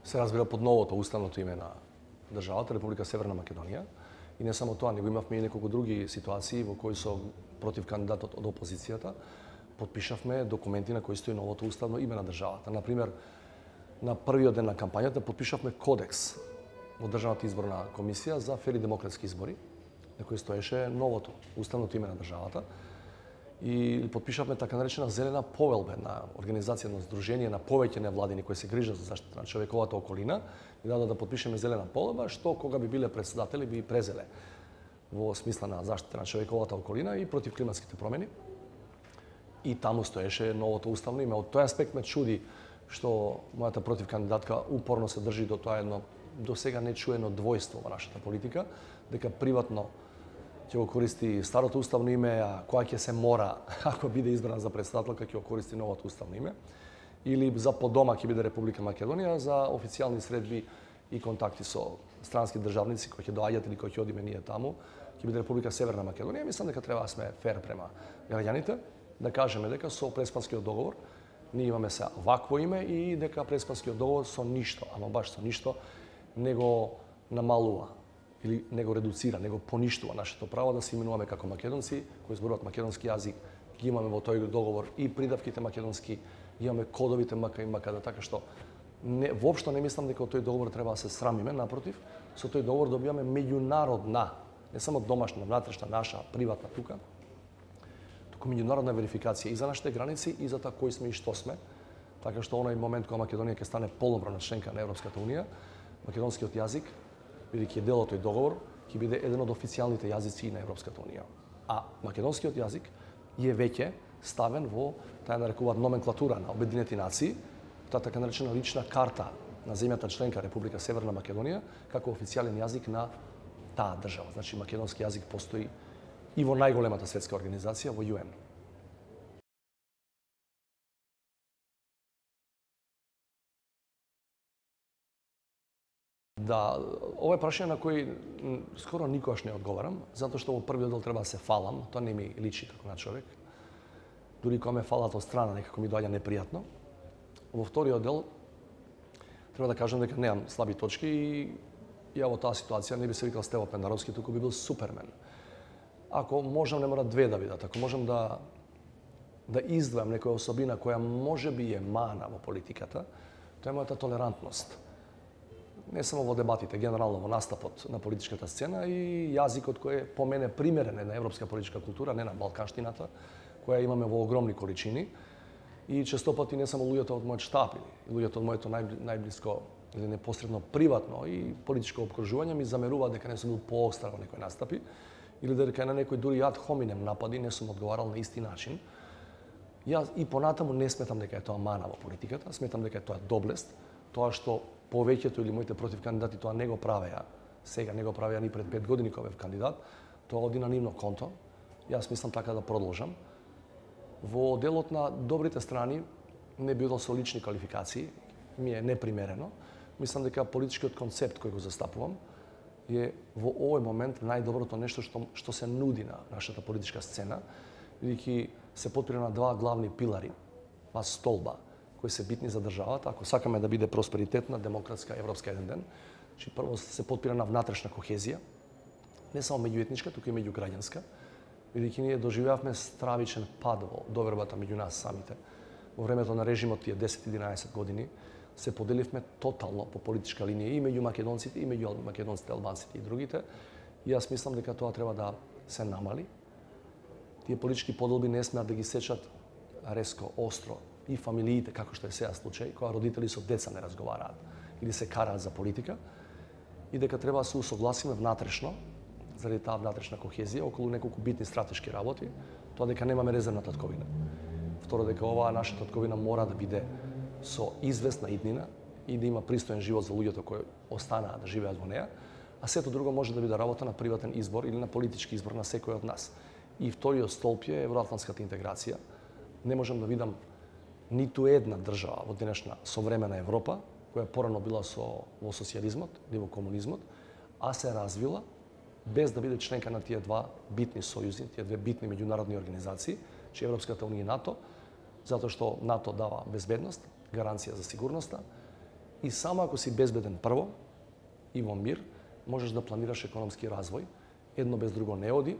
се разбира под новото уставното име на државата, Република Северна Македонија. И не само тоа, него имавме и неколку други ситуации во кои со против кандидатот од опозицијата подпишавме документи на кои стои новото уставно име на државата. Например, на првиот ден на кампањата подпишавме кодекс во Државната изборна комисија за фер и демократски избори, на кој стоеше новото уставното име на државата. И подпишавме така наречена зелена повелба на организација на здружение на повеќе невладини кои се грижат за заштита на човековата околина и да подпишеме зелена повелба, што кога би биле председатели би презеле во смисла на заштита на човековата околина и против климатските промени. И таму стоеше новото уставно име. Од тој аспект ме чуди што мојата против кандидатка упорно се држи до тоа едно до сега нечуено двојство во нашата политика, дека приватно ќе го користи старото уставно име, а кога ќе се мора, ако биде избрана за председателка, ќе го користи новото уставно име. Или за подома ќе биде Република Македонија, за официјални средби и контакти со странски државници кои ќе доаѓат или кои ќе одиме ние таму, ќе биде Република Северна Македонија. Мислам дека треба да сме фер према граѓаните, да кажеме дека со Преспанскиот договор ние имаме се вакво име и дека Преспанскиот договор со ништо, ама баш со ништо, не го намалува или не го редуцира, не го поништува нашето право да се именуваме како македонци, кои зборуваат македонски јазик, ги имаме во тој договор и придавките македонски, имаме кодовите МК и МКД, така што воопшто не мислам дека од тој договор треба да се срамиме, напротив, со тој договор добиваме меѓународна, не само домашна, внатрешна, наша, приватна тука, туку меѓународна верификација и за нашите граници и за тоа кои сме и што сме, така што оној момент кога Македонија ќе стане полноправна членка на Европската унија, македонскиот јазик, бидејќи е дел од тој договор, ќе биде еден од официјалните јазици на Европската унија. А македонскиот јазик е веќе ставен во таа нарекуваат номенклатура на Обединети нации, таа така наречена лична карта на земјата членка Република Северна Македонија како официјален јазик на таа држава. Значи македонски јазик постои и во најголемата светска организација во ЮН. Да, ова е прашање на кој скоро никогаш не одговарам, затоа што во првиот дел треба да се фалам, тоа не ми личи како на човек. Дури кога ме фалат од страна, некако ми доаѓа непријатно. Во вториот дел треба да кажам дека немам слаби точки и ја во таа ситуација не би се викал Стево Пендаровски, туку би бил Супермен. Ако можам, не мора две да бидат, ако можам да издвојам некоја особина која може би е мана во политиката, тоа е мојата толерантност. Не само во дебатите, генерално во настапот на политичката сцена и јазикот кој е по мене примерен на европска политичка култура, не на балканштината, која имаме во огромни количини. И често пати не само луѓето од мојот штаб, и луѓето од моето најблиско или непосредно приватно и политичко обкружување ми замеруваат дека не сум бил поостар во некои настапи или дека на некој дури ad hominem напади не сум одговарал на исти начин. Јас и понатаму не сметам дека е тоа мана во политиката, сметам дека е тоа доблест, тоа што повеќето или моите против кандидати тоа не го правеа, сега не го правеа ни пред 5 години кога бев кандидат, тоа оди на нивно конто. Јас мислам така да продолжам. Во делот на добрите страни не било со лични квалификации, ми е непримерено. Мислам дека политичкиот концепт кој го застапувам е во овој момент најдоброто нешто што се нуди на нашата политичка сцена, бидејќи се подпира на два главни пилари, два столба кои се битни за државата, ако сакаме да биде просперитетна, демократска, европска еден ден. Значи, прво се подпира на внатрешна кохезија, не само меѓуетничка, туку и меѓуграѓанска, бидејќи ние доживеавме стравичен пад во довербата меѓу нас самите. Во времето на режимот тие 10-11 години се поделивме тотално по политичка линија и меѓу македонците, и меѓу македонците, албанците и другите. И јас мислам дека тоа треба да се намали. Тие политички поделби не смеат да ги сечат резко, остро и фамилиите, како што е сега случај, кога родители со деца не разговараат или се караат за политика, и дека треба да се усогласиме внатрешно, заради таа внатрешна кохезија, околу неколку битни стратешки работи, тоа дека немаме резервна татковина. Второ, дека оваа наша татковина мора да биде со известна иднина и да има пристоен живот за луѓето кои останаа да живеат во неа, а сето друго може да биде работа на приватен избор или на политички избор на секој од нас. И вториот столб е евроатлантската интеграција. Не можам да видам ниту една држава во денешна современа Европа, која порано била во социјализмот или во комунизмот, а се развила без да биде членка на тие два битни сојузи, тие две битни меѓународни организации, че Европската унија и НАТО, затоа што НАТО дава безбедност, гаранција за сигурноста И само ако си безбеден прво и во мир, можеш да планираш економски развој. Едно без друго не оди.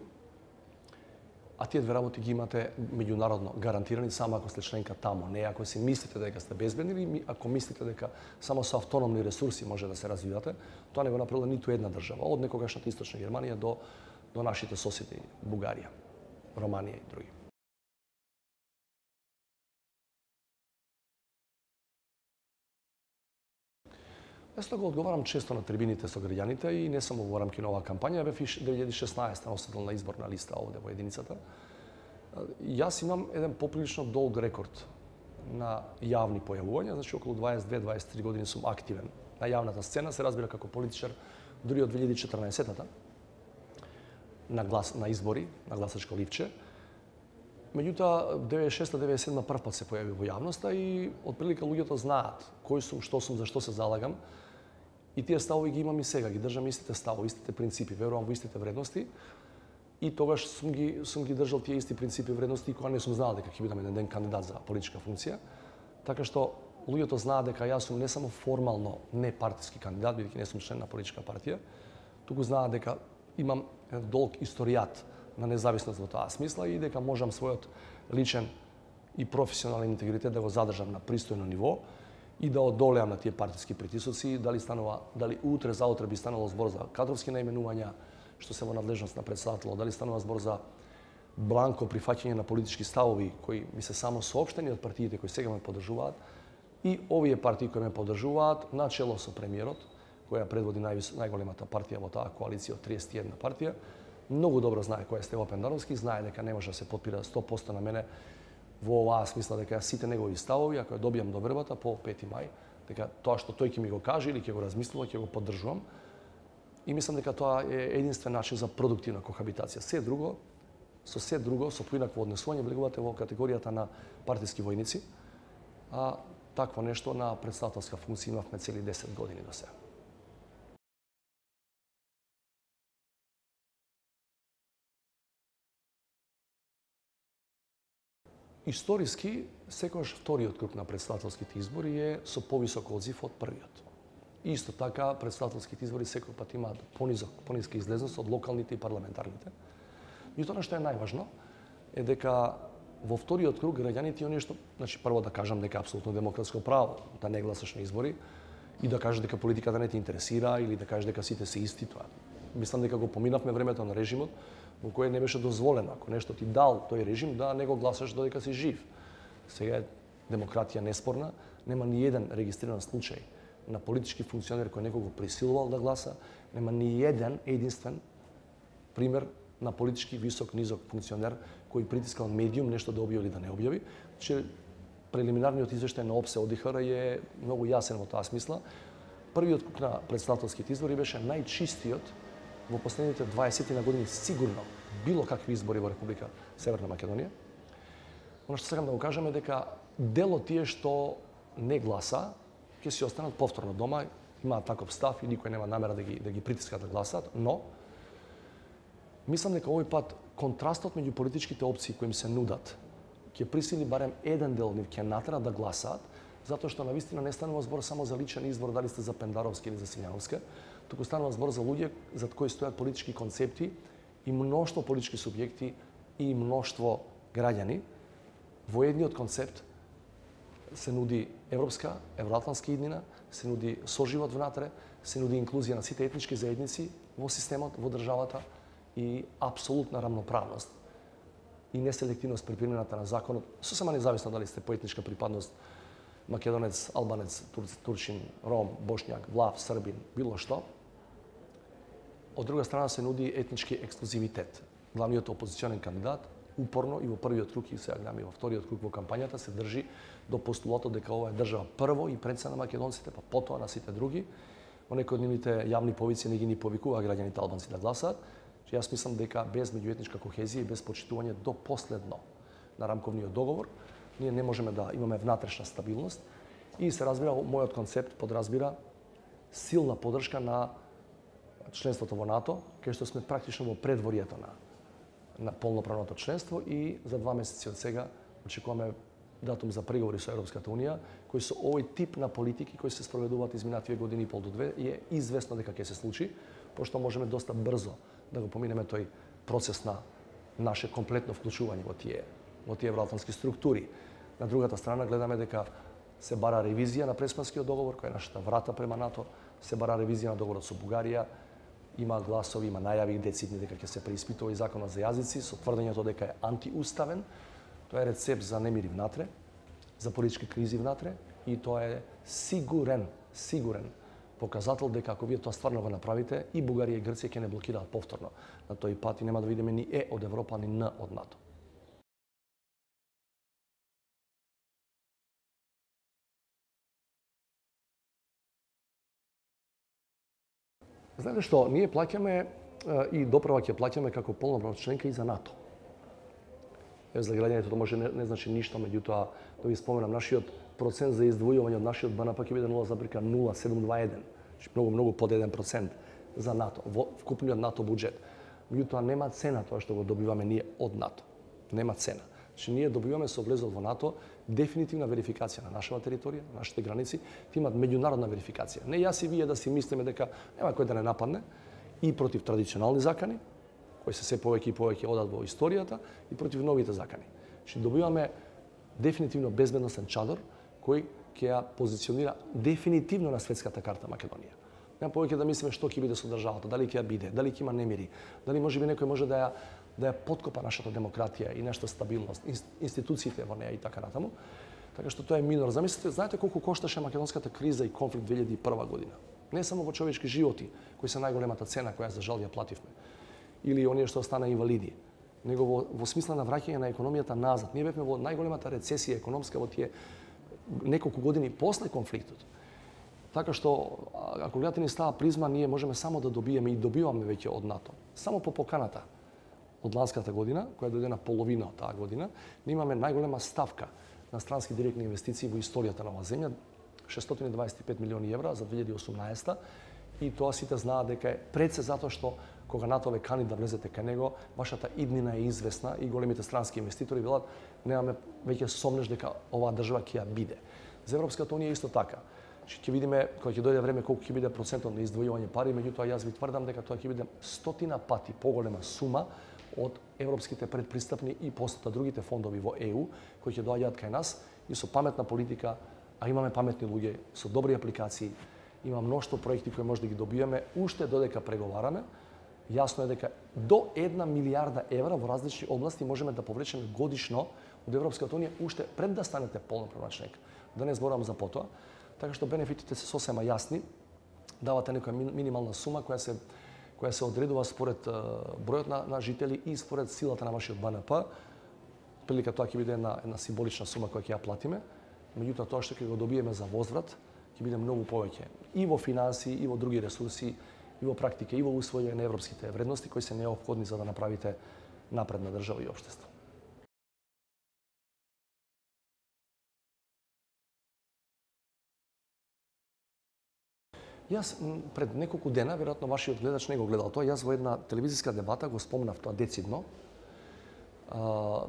А тие две работи ги имате меѓународно гарантирани само ако сте членка тамо. Не ако си мислите дека сте безбедни или ако мислите дека само со автономни ресурси може да се развивате, тоа не го направила ниту една држава, од некогашната Источна Германија до нашите соседи Бугарија, Романија и други. Јас го одговарам често на трибините со граѓаните и не само во рамки на оваа кампања, бев и 2016 носител на изборна листа овде во единицата. Јас имам еден поприлично долг рекорд на јавни појавувања, значи околу 22-23 години сум активен на јавната сцена, се разбира како политичар, дури од 2014-та на избори, на гласачко ливче. Меѓутоа, 96-97 прв пат се појави во јавноста и отприлика луѓето знаат кој сум, што сум, за што се залагам. И тие ставови ги имам и сега, ги држам истите ставови, истите принципи, верувам во истите вредности. И тогаш сум ги држал тие исти принципи и вредности и кога не сум знаел дека ќе бидам еден ден кандидат за политичка функција. Така што луѓето знаат дека јас сум не само формално не партиски кандидат, бидејќи не сум член на политичка партија, туку знаат дека имам еден долг историјат на независност во таа смисла и дека можам својот личен и професионален интегритет да го задржам на пристојно ниво и да одолеам на тие партиски притисоци, дали утре заутре би станало збор за кадровски наименувања, што се во надлежност на претседателот, дали станува збор за бланко прифаќање на политички ставови кои ми се само соопштени од партиите кои сега ме поддржуваат и овие партии кои ме поддржуваат начело со премиерот, која предводи најголемата партија во таа коалиција од 31 партија. Многу добро знае кој е Стево Пендаровски, знае дека не може да се потпира 100% на мене во оваа смисла дека сите негови ставови, ако ја добијам довербата по 5 мај, дека тоа што тој ќе ми го каже или ќе го размислува, ќе го поддржувам. И мислам дека тоа е единствен начин за продуктивна кохабитација. Се друго, со поинакво однесување влегувате во категоријата на партиски војници, а такво нешто на претставителска функција имавме цели 10 години до сега. Историски, секогаш вториот круг на претставителските избори е со повисок одзив од првиот. Исто така, претставителските избори секој пат имаат пониска излезност од локалните и парламентарните. Меѓутоа, што е најважно е дека во вториот круг граѓаните имаат нешто, значи прво да кажам дека е апсолутно демократско право да не гласаш на избори и да кажеш дека политиката не те интересира или да кажеш дека сите се исти, тоа. Мислам дека го поминавме времето на режимот во кое не беше дозволено, ако нешто ти дал тој режим, да не го гласаш додека си жив. Сега е демократија неспорна, нема ни еден регистриран случај на политички функционер кој некого присилувал да гласа, нема ни еден единствен пример на политички висок-низок функционер кој притискал медиум нешто да објави или да не објави, че прелиминарниот извештај на ОПСЕ ОДИХР е многу јасен во таа смисла. Првиот круг на претставителските избори беше најчистиот во последните 20 на години сигурно било какви избори во Република Северна Македонија. Оно што сакам да го кажам е дека дел од тие што не гласа ќе си останат повторно дома, имаат таков став и никој нема намера да ги притискат да гласат, но мислам дека овој пат контрастот меѓу политичките опции кои им се нудат ќе присили барем еден дел од нив ќе натера да гласаат, затоа што навистина не станува збор само за личен избор дали сте за Пендаровски или за Симјановска, туку станува збор за луѓе зад кои стојат политички концепти и мноштво политички субјекти и мноштво граѓани. Во едниот концепт се нуди европска, евроатлантска иднина, се нуди соживот внатре, се нуди инклузија на сите етнички заедници во системот, во државата и апсолутна рамноправност и неселективност при примената на законот, сосема независно дали сте по етничка припадност македонец, албанец, турчин, ром, бошњак, влав, србин, било што. Од друга страна се нуди етнички ексклузивитет. Главниот опозиционен кандидат упорно и во првиот круг и сега гледаме и во вториот круг во кампањата се држи до постулатот дека ова е држава прво и пред се на македонците, па потоа на сите други. Во некои од нивните јавни повици не ги повикува граѓаните албанци да гласаат. Јас мислам дека без меѓуетничка кохезија и без почитување до последно на рамковниот договор, ние не можеме да имаме внатрешна стабилност и се разбира, мојот концепт подразбира силна поддршка на членството во НАТО, кај што сме практично во предворието на полноправното членство и за 2 месеци од сега очекуваме датум за преговори со Европската Унија, кои со овој тип на политики кои се спроведуваат изминативе години и пол до две, е известно дека ќе се случи, пошто можеме доста брзо да го поминеме тој процес на наше комплетно вклучување во тие евроатлантски структури. На другата страна гледаме дека се бара ревизија на Преспанскиот договор, која е нашата врата према НАТО, се бара ревизија на договорот со Бугарија, има гласови, има најави децидни дека ќе се преиспитува и законот за јазици со тврдењето дека е антиуставен. Тоа е рецепт за немири внатре, за политички кризи внатре и тоа е сигурен показател дека ако вие тоа стварно го направите, и Бугарија и Грција ќе не блокираат повторно на тој пат и нема да видиме ни Е од Европа, ни Н од НАТО. Знаете што, ние плаќаме и доправа ќе плаќаме како полноправна членка и за НАТО. За граѓаните тоа може не значи ништо, меѓутоа да ви споменам, нашиот процент за издвојување од нашиот БНП ќе биде 0,0721, значи многу под 1% за НАТО во вкупниот НАТО буџет. Меѓутоа нема цена тоа што го добиваме ние од НАТО. Нема цена. Значи ние добиваме со влезот во НАТО дефинитивна верификација на нашата територија, на нашите граници, имат меѓународна верификација. Не јас и вие да си мислиме дека нема кој да не нападне и против традиционални закани, кои се повеќе и повеќе одат во историјата, и против новите закани. Значи добиваме дефинитивно безбедносен чадор кој ќе ја позиционира дефинитивно на светската карта Македонија. Нема повеќе да мислиме што ќе биде со државата, дали ќе ја биде, дали ќе има немири, дали можеби некој може да ја поткопа нашата демократија и нашата стабилност, институциите во неја и така натаму. Така што тоа е минор. Замислете, знаете колку кошташе македонската криза и конфликт 2001 година? Не само во човечки животи, кои се најголемата цена која за жал ја плативме, или оние што остана инвалиди, него во смисла на враќање на економијата назад. Ние бевме во најголемата рецесија економска во тие неколку години после конфликтот. Така што, ако гледате ни става призма, ние можеме само да добиеме и добиваме веќе од НАТО. Само по поканата од ланската година, која дојде на половина од таа година, ние имаме најголема ставка на странски директни инвестиции во историјата на оваа земја, 625 милиони евра за 2018, и тоа сите знаат дека е пред се затоа што кога НАТО ве кани да влезете кај него, вашата иднина е известна и големите странски инвеститори велат немаме веќе сомнеш дека оваа држава ќе ја биде. За Европската Унија исто така. Ќе видиме кога ќе дојде време колку ќе биде процентот на издвојување пари, меѓутоа јас ви тврдам дека тоа ќе биде 100 пати поголема сума од европските предпристапни и после другите фондови во ЕУ кои ќе доаѓаат кај нас и со паметна политика, а имаме паметни луѓе со добри апликации, има мноштво проекти кои може да ги добиеме уште додека преговараме. Јасно е дека до 1 милијарда евра во различни области можеме да повлечеме годишно од Европската Унија уште пред да станете полноправна членка. Да не зборам за потоа. Така што бенефитите се сосема јасни. Давате некоја минимална сума која се одредува според бројот на жители и според силата на вашиот БНП. Прилика тоа ќе биде една символична сума која ќе ја платиме. Меѓутоа тоа што ќе го добиеме за возврат ќе биде многу повеќе и во финансии, и во други ресурси, и во практика, и во усвојување на европските вредности кои се неопходни за да направите напредна држава и општество. Јас пред неколку дена, веројатно вашиот гледач не го гледал тоа, јас во една телевизиска дебата го спомнав тоа децидно.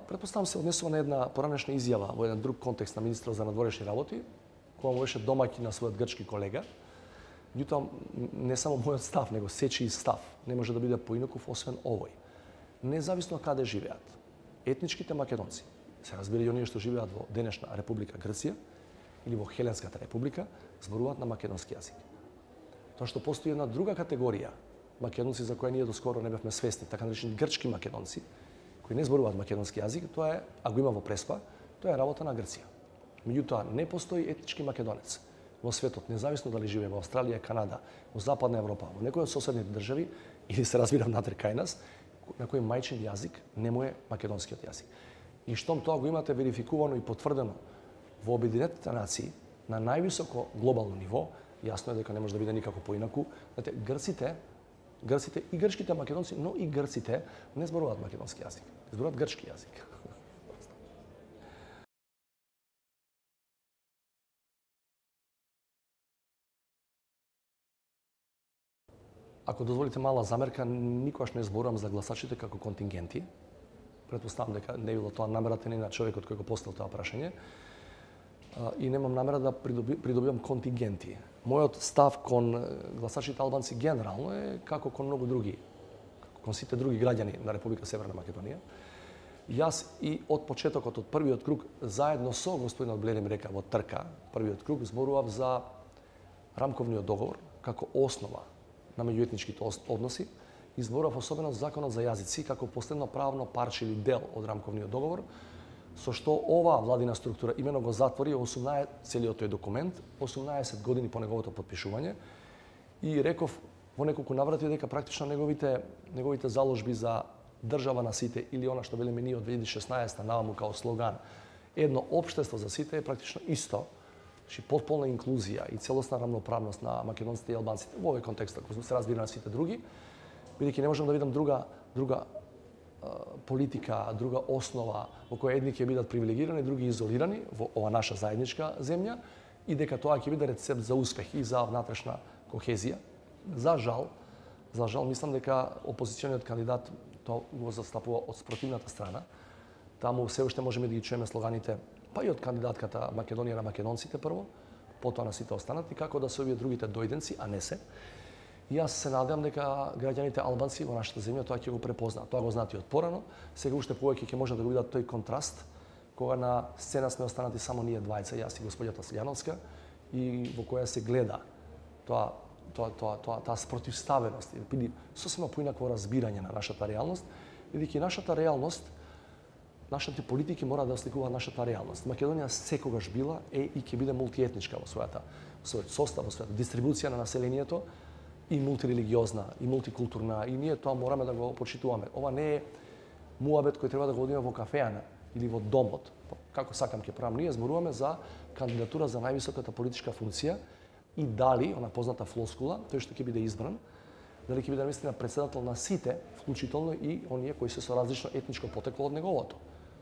Претпоставам се однесува на една поранешна изјава во еден друг контекст на министрот за надворешни работи, која му беше домаќин на својот грчки колега. Меѓутоа, не само мојот став, него сечи став не може да биде поинаков освен овој. Независно каде живеат етничките македонци, се разбира и оние што живеат во денешна Република Грција или во Хеленската република, зборуваат на македонски јазик. Тоа што постои една друга категорија македонци за која ние доскоро не бевме свесни, така наречени грчки македонци, кои не зборуваат македонски јазик, тоа е, а го има во Преспа, тоа е работа на Грција. Меѓутоа, не постои етнички македонец во светот, независно дали живее во Австралија, Канада, во Западна Европа, во некој од соседните држави, или се разбира внатре кај нас, на кој мајчин јазик не му е македонскиот јазик. И штом тоа го имате верификувано и потврдено во Обединетите нации на највисоко глобално ниво, јасно е дека не може да биде никако поинаку. Знаете, грците и грчките македонци, но и грците не зборуваат македонски јазик, зборуваат грчки јазик. Ако дозволите мала замерка, никогаш не зборувам за гласачите како контингенти. Претпоставам дека не било тоа намерата ни на човекот кој го поставил тоа прашање. И немам намера да придобивам контингенти. Мојот став кон гласачите албанци генерално е како кон многу други, кон сите други граѓани на Република Северна Македонија. Јас и од почетокот, од првиот круг, заедно со господинот Блери ми река во трка, првиот круг, зборував за рамковниот договор како основа на меѓуетничките односи и зборував особено за законот за јазици како последно правно парче или дел од рамковниот договор, со што оваа владина структура имено го затвори целиот тој документ, 18 години по неговото подпишување, и реков во неколку наврати дека практично неговите заложби за држава на сите или она што велеме ние од 2016 наваму као слоган едно општество за сите е практично исто, значи потполна инклузија и целосна рамноправност на македонците и албанците во овој контекст, ако се разбира на сите други, бидејќи не можам да видам друга политика, друга основа во која едни ќе бидат привилегирани, други изолирани во ова наша заедничка земја и дека тоа ќе биде рецепт за успех и за внатрешна кохезија. За жал мислам дека опозициониот кандидат тоа го застапува од спротивната страна. Таму се уште можеме да ги чуеме слоганите, па и од кандидатката Македонија на македонците прво, потоа на сите останати, како да се овие другите дојденци, а не се. И јас се надевам дека граѓаните албанци во нашата земја тоа ќе го препознаат. Тоа го знаат и од порано. Сега уште повеќе ќе може да го видат тој контраст кога на сцена сме останати само ние двајца, јас и господјата Силјановска, и во која се гледа таа спротивставеност или сосема поинакво разбирање на нашата реалност, бидејќи нашата реалност, нашите политики мора да осликуваат нашата реалност. Македонија секогаш била е и ќе биде мултиетничка во својот состав, во својата дистрибуција на населението, и мултирелигиозна, и мултикултурна, и ние тоа мораме да го почитуваме. Ова не е муабет кој треба да го водиме во кафеана или во домот. Како сакам ќе правам, ние зборуваме за кандидатура за највисоката политичка функција и дали, она позната флоскула, тој што ќе биде избран, дали ќе биде наистина председател на сите, вклучително и оние кои се со различно етничко потекло од неговото.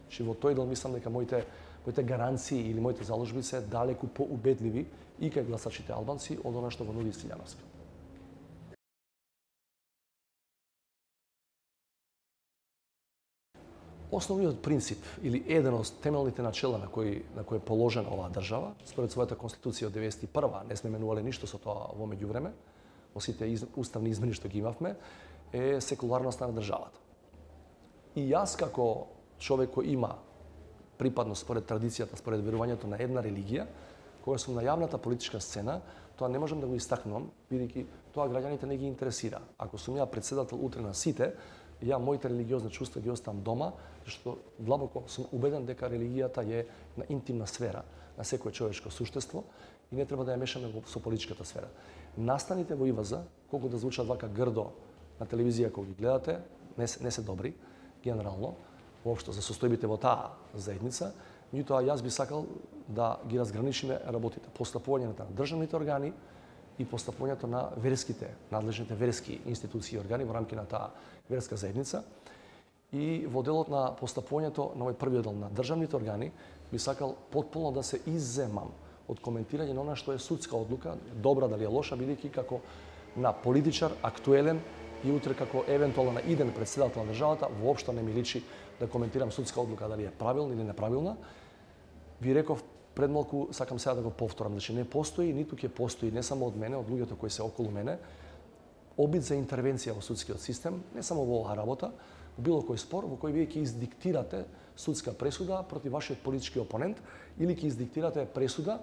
Значи во тој дел мислам дека моите гаранции или моите заложби се далеку поубедливи и кај гласачите албанци од она што го нуди Силјановска. Основниот принцип или еден од темелните начела на кои е положена оваа држава, според својата конституција од 91-а, не сме менувале ништо со тоа во меѓувреме, во сите уставни измени што ги имавме, е секуларноста на државата. И јас како човек кој има припадност според традицијата, според верувањето на една религија, кога сум на јавната политичка сцена, тоа не можам да го истакнувам, бидејќи тоа граѓаните не ги интересира. Ако сум ја председател утре на сите, ја моите религиозни чувства ги оставам дома, зашто длабоко сум убеден дека религијата е на интимна сфера на секое човечко суштество и не треба да ја мешаме со политичката сфера. Настаните во ИВЗ, колку да звучат вака грдо на телевизија кога ги гледате, не се добри генерално, воопшто за состојбите во таа заедница, меѓутоа јас би сакал да ги разграничиме работите, постапувањето на државните органи и постапувањето на надлежните верски институции и органи во рамки на таа верска заедница. И во делот на постапувањето на овој првиот дел на државните органи, би сакал потполно да се изземам од коментирање на она што е судска одлука, добра дали е лоша, бидејќи како на политичар, актуелен и утре како евентуално на иден председател на државата, воопшто не ми личи да коментирам судска одлука дали е правилна или неправилна. Ви реков пред малку, сакам сега да го повторам, значи не постои, ниту ќе постои, не само од мене, од луѓето кои се околу мене, обид за интервенција во судскиот систем, не само во оваа работа, во било кој спор во кој вие ќе издиктирате судска пресуда против вашиот политички опонент или ќе издиктирате пресуда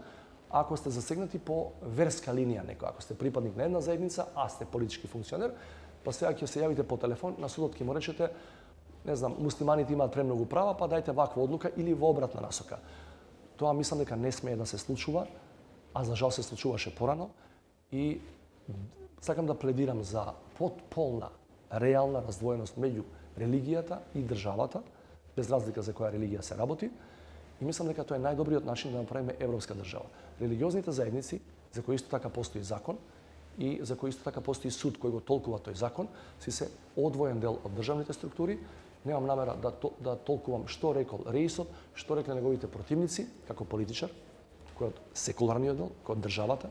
ако сте засегнати по верска линија некој, ако сте припадник на една заедница, а сте политички функционер, па сега ќе се јавите по телефон, на судот ќе му речете, не знам, муслиманите имаат премногу права, па дајте ваква одлука или во обратна насока. Тоа мислам дека не смее да се случува, а за жал се случуваше порано и сакам да пледирам за потполна, реална раздвоеност меѓу религијата и државата, без разлика за која религија се работи, и мислам дека тоа е најдобриот начин да направиме европска држава. Религиозните заедници, за кои исто така постои закон и за кои исто така постои суд кој го толкува тој закон, си се одвоен дел од државните структури. Немам намера да толкувам што рекол Реисот, што рекле неговите противници, како политичар, кој од секуларниот дел, кој од државата.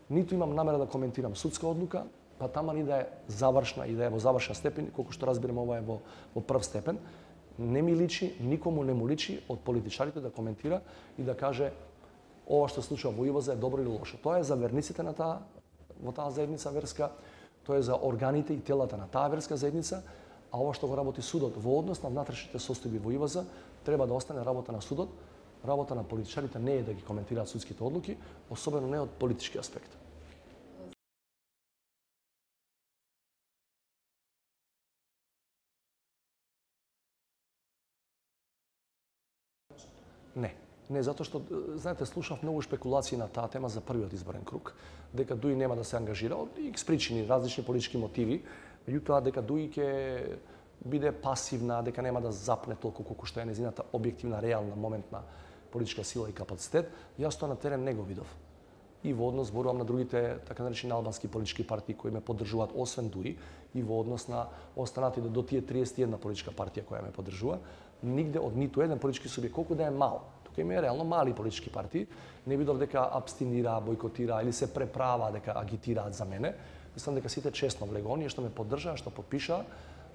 Ниту имам намера да коментирам судска одлука, па таман и да е завршна и да е во завршен степен, колку што разбирам ова е во прв степен. Не ми личи, никому не му личи од политичарите да коментира и да каже ова што се случува во Ивоза е добро или лошо. Тоа е за верниците на во таа заедница верска, тоа е за органите и телата на таа верска заедница, а ова што го работи судот во однос на внатрешните состојби во Ивоза треба да остане работа на судот. Работа на политичарите не е да ги коментираат судските одлуки, особено не од политички аспект. Не, затоа што, знаете, слушав многу шпекулации на таа тема за првиот изборен круг, дека Дуи нема да се ангажира од икс причини, различни политички мотиви, меѓутоа дека Дуи ќе биде пасивна, дека нема да запне толку колку што е незината објективна, реална, моментна политичка сила и капацитет. Јас тоа на терен не го видов. И во однос зборувам на другите така наречени албански политички партии кои ме поддржуваат освен Дуи и во однос на останатите до тие 31 политичка партија која ме поддржува, нигде од ниту еден политички субјект колку да е мал. Тука има реално мали политички партии, не видов дека абстинира, бойкотира или се преправа дека агитираат за мене. Мислам дека сите честно влегоа, оние што ме поддржаа, што подпишаа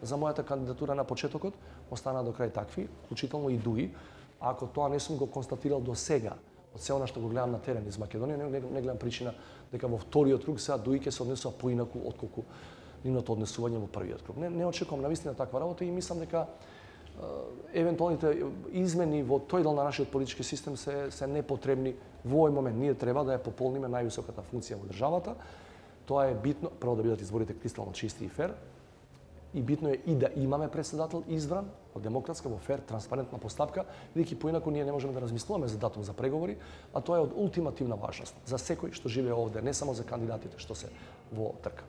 за мојата кандидатура на почетокот, останаа до крај такви, вклучително и Дуи. Ако тоа не сум го констатирал до сега, од се она што го гледам на терен из Македонија, не гледам причина дека во вториот круг сега Дуи ќе се однесува поинаку отколку нивното однесување во првиот круг. Не очекувам навистина таква работа и мислам дека евентуалните измени во тој дел на нашиот политички систем се непотребни во овој момент. Ние треба да ја пополниме највисоката функција во државата. Тоа е битно, прво да бидат изборите кристално чисти и фер. И битно е и да имаме претседател избран во демократска, во фер, транспарентна постапка, бидејќи поинаку ние не можеме да размислуваме за датум за преговори, а тоа е од ултимативна важност за секој што живее овде, не само за кандидатите што се во трка.